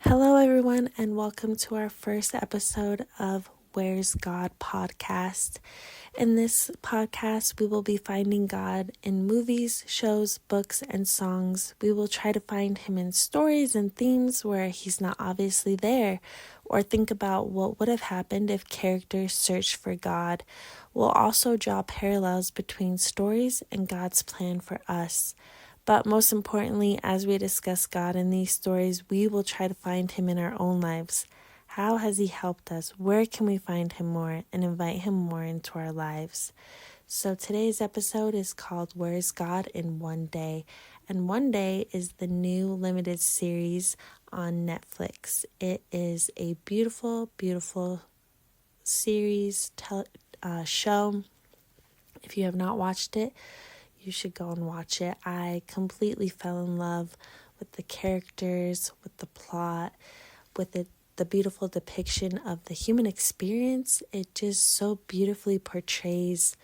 Hello, everyone, and welcome to our first episode of Where's God podcast. In this podcast, we will be finding God in movies, shows, books, and songs. We will try to find Him in stories and themes where He's not obviously there, or think about what would have happened if characters searched for God. We'll also draw parallels between stories and God's plan for us. But most importantly, as we discuss God in these stories, we will try to find Him in our own lives. How has He helped us? Where can we find Him more and invite Him more into our lives? So today's episode is called Where's God in One Day? And One Day is the new limited series on Netflix. It is a beautiful, beautiful series, show. If you have not watched it, you should go and watch it. I completely fell in love with the characters, with the plot, with the beautiful depiction of the human experience. It just so beautifully portrays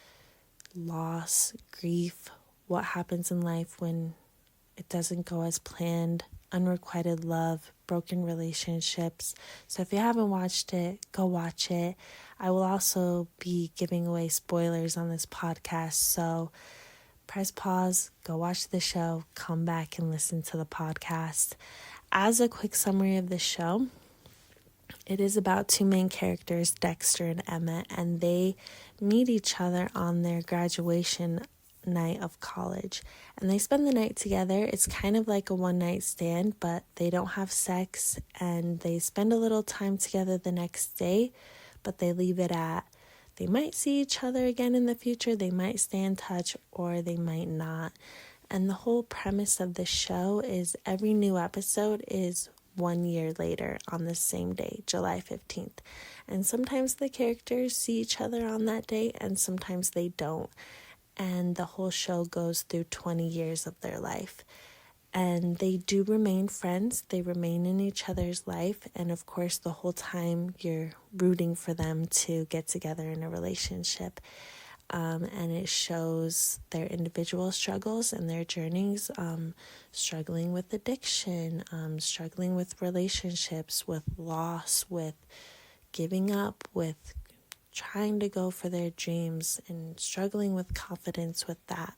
loss, grief, what happens in life when it doesn't go as planned, unrequited love, broken relationships. So if you haven't watched it, go watch it. I will also be giving away spoilers on this podcast, so press pause, go watch the show, come back and listen to the podcast. As a quick summary of the show, it is about two main characters, Dexter and Emma, and they meet each other on their graduation night of college. And they spend the night together. It's kind of like a one-night stand, but they don't have sex, and they spend a little time together the next day, but they leave it at they might see each other again in the future, they might stay in touch, or they might not. And the whole premise of the show is every new episode is 1 year later on the same day, July 15th. And sometimes the characters see each other on that day, and sometimes they don't. And the whole show goes through 20 years of their life. And they do remain friends. They remain in each other's life. And of course, the whole time you're rooting for them to get together in a relationship. And it shows their individual struggles and their journeys, struggling with addiction, struggling with relationships, with loss, with giving up, with trying to go for their dreams, and struggling with confidence with that.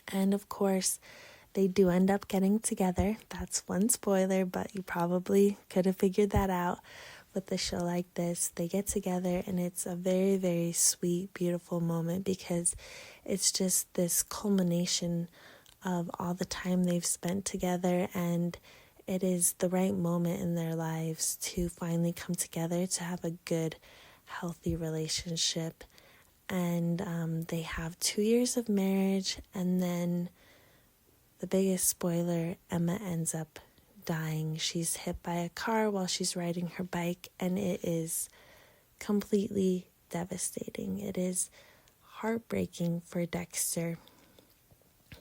And of course, they do end up getting together. That's one spoiler, but you probably could have figured that out with a show like this. They get together, and it's a very, very sweet, beautiful moment because it's just this culmination of all the time they've spent together, and it is the right moment in their lives to finally come together to have a good, healthy relationship. And they have 2 years of marriage, and then the biggest spoiler, Emma ends up dying. She's hit by a car while she's riding her bike, and it is completely devastating. It is heartbreaking for Dexter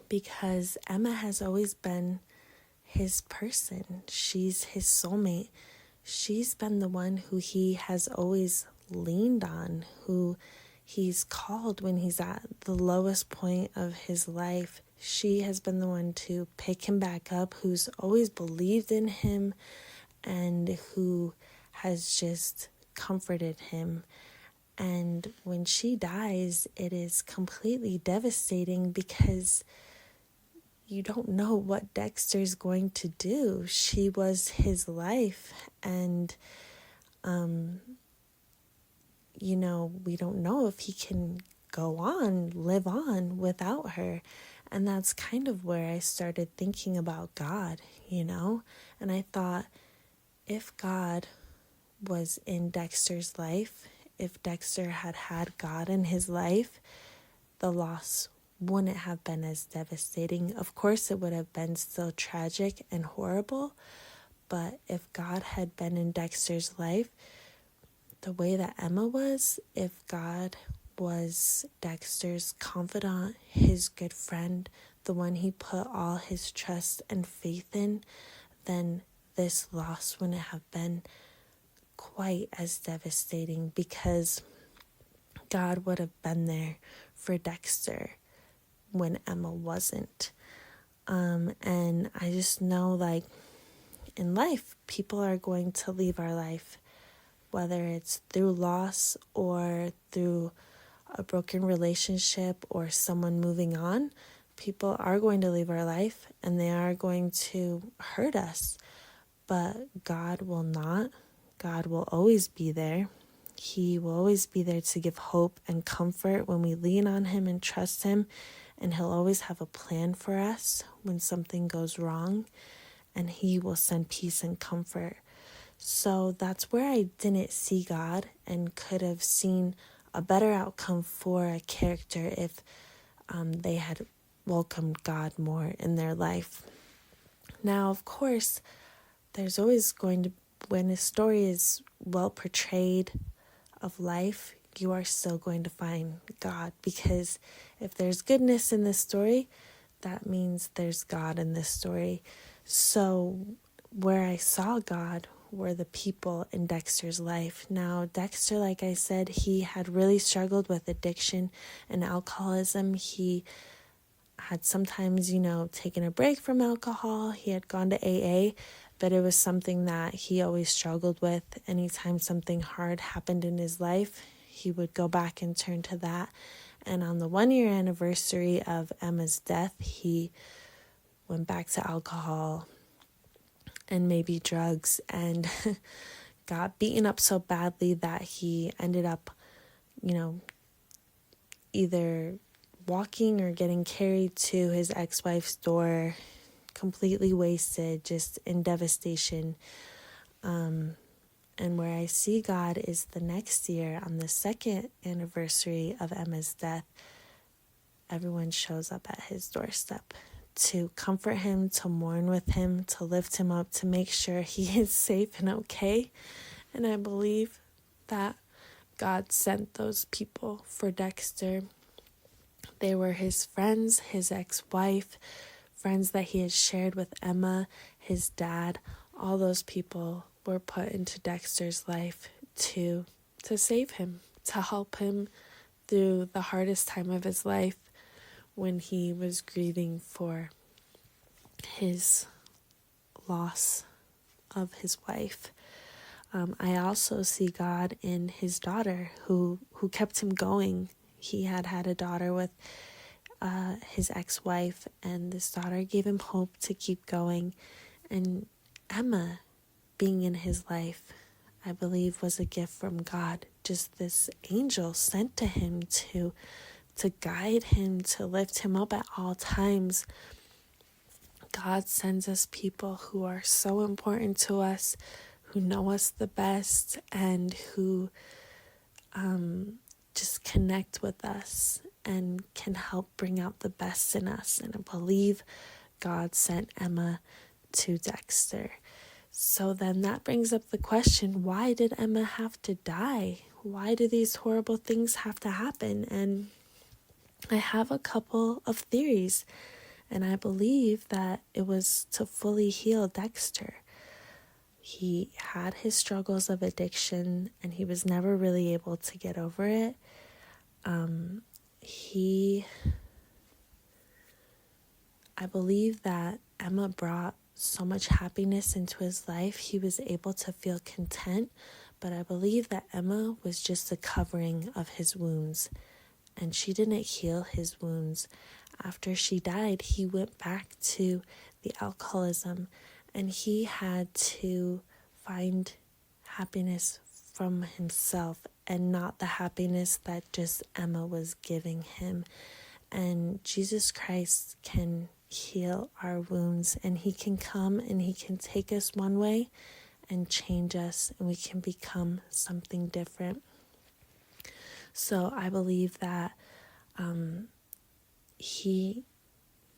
because Emma has always been his person. She's his soulmate. She's been the one who he has always leaned on, who he's called when he's at the lowest point of his life. She has been the one to pick him back up, who's always believed in him, and who has just comforted him. And when she dies, it is completely devastating because you don't know what Dexter's going to do. She was his life, and we don't know if he can live on without her. And that's kind of where I started thinking about God, and I thought, if God was in Dexter's life, if Dexter had had God in his life, the loss wouldn't have been as devastating. Of course, it would have been still tragic and horrible, but if God had been in Dexter's life, the way that Emma was, if God was Dexter's confidant, his good friend, the one he put all his trust and faith in, then this loss wouldn't have been quite as devastating because God would have been there for Dexter when Emma wasn't. And I just know, in life, people are going to leave our life, whether it's through loss or through a broken relationship or someone moving on. People are going to leave our life and they are going to hurt us, but God will not. God will always be there. He will always be there to give hope and comfort when we lean on Him and trust Him. And He'll always have a plan for us when something goes wrong. And He will send peace and comfort. So that's where I didn't see God and could have seen a better outcome for a character if they had welcomed God more in their life. Now, of course, there's always going to, when a story is well portrayed of life, you are still going to find God, because if there's goodness in this story, that means there's God in this story. So where I saw God were the people in Dexter's life. Now, Dexter, like I said, he had really struggled with addiction and alcoholism. He had sometimes, taken a break from alcohol. He had gone to AA, but it was something that he always struggled with. Anytime something hard happened in his life, he would go back and turn to that. And on the 1-year anniversary of Emma's death, he went back to alcohol and maybe drugs and got beaten up so badly that he ended up, either walking or getting carried to his ex-wife's door, completely wasted, just in devastation. And where I see God is the next year, on the 2nd anniversary of Emma's death, everyone shows up at his doorstep to comfort him, to mourn with him, to lift him up, to make sure he is safe and okay. And I believe that God sent those people for Dexter. They were his friends, his ex-wife, friends that he had shared with Emma, his dad. All those people were put into Dexter's life to save him, to help him through the hardest time of his life when he was grieving for his loss of his wife. I also see God in his daughter who kept him going. He had a daughter with his ex-wife, and this daughter gave him hope to keep going. And Emma being in his life, I believe, was a gift from God. Just this angel sent to him to guide him, to lift him up at all times. God sends us people who are so important to us, who know us the best, and who just connect with us and can help bring out the best in us. And I believe God sent Emma to Dexter. So then that brings up the question, why did Emma have to die? Why do these horrible things have to happen? And I have a couple of theories, and I believe that it was to fully heal Dexter. He had his struggles of addiction, and he was never really able to get over it. I believe that Emma brought so much happiness into his life. He was able to feel content, but I believe that Emma was just a covering of his wounds, and she didn't heal his wounds. After she died, he went back to the alcoholism, and he had to find happiness from himself and not the happiness that just Emma was giving him. And Jesus Christ can heal our wounds, and he can come and he can take us one way and change us, and we can become something different. So I believe that he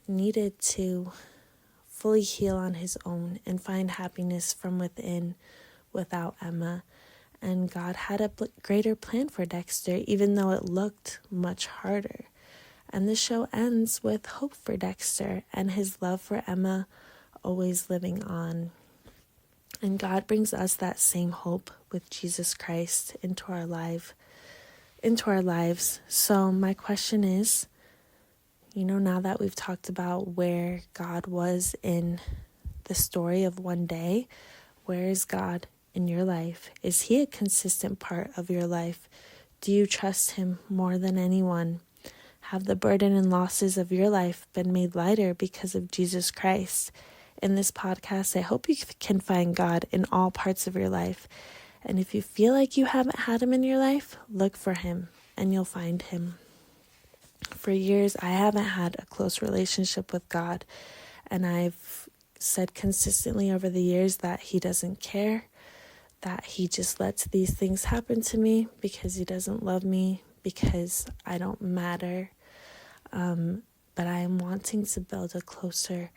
needed to fully heal on his own and find happiness from within without Emma. And God had a greater plan for Dexter, even though it looked much harder. And the show ends with hope for Dexter and his love for Emma always living on. And God brings us that same hope with Jesus Christ into our lives. So my question is, now that we've talked about where God was in the story of one day, where is God in your life? Is He a consistent part of your life? Do you trust Him more than anyone? Have the burden and losses of your life been made lighter because of Jesus Christ? In this podcast, I hope you can find God in all parts of your life. And if you feel like you haven't had Him in your life, look for Him and you'll find Him. For years, I haven't had a close relationship with God, and I've said consistently over the years that He doesn't care, that He just lets these things happen to me because He doesn't love me, because I don't matter. But I am wanting to build a closer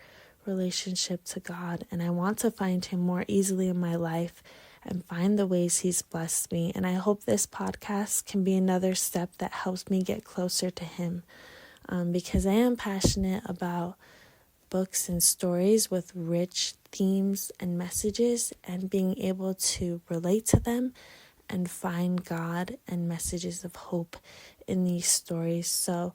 relationship to God, and I want to find Him more easily in my life and find the ways He's blessed me. And I hope this podcast can be another step that helps me get closer to Him, because I am passionate about books and stories with rich themes and messages, and being able to relate to them and find God and messages of hope in these stories. So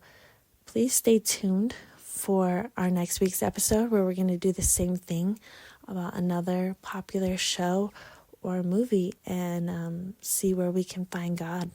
please stay tuned for our next week's episode, where we're going to do the same thing about another popular show or movie, and see where we can find God.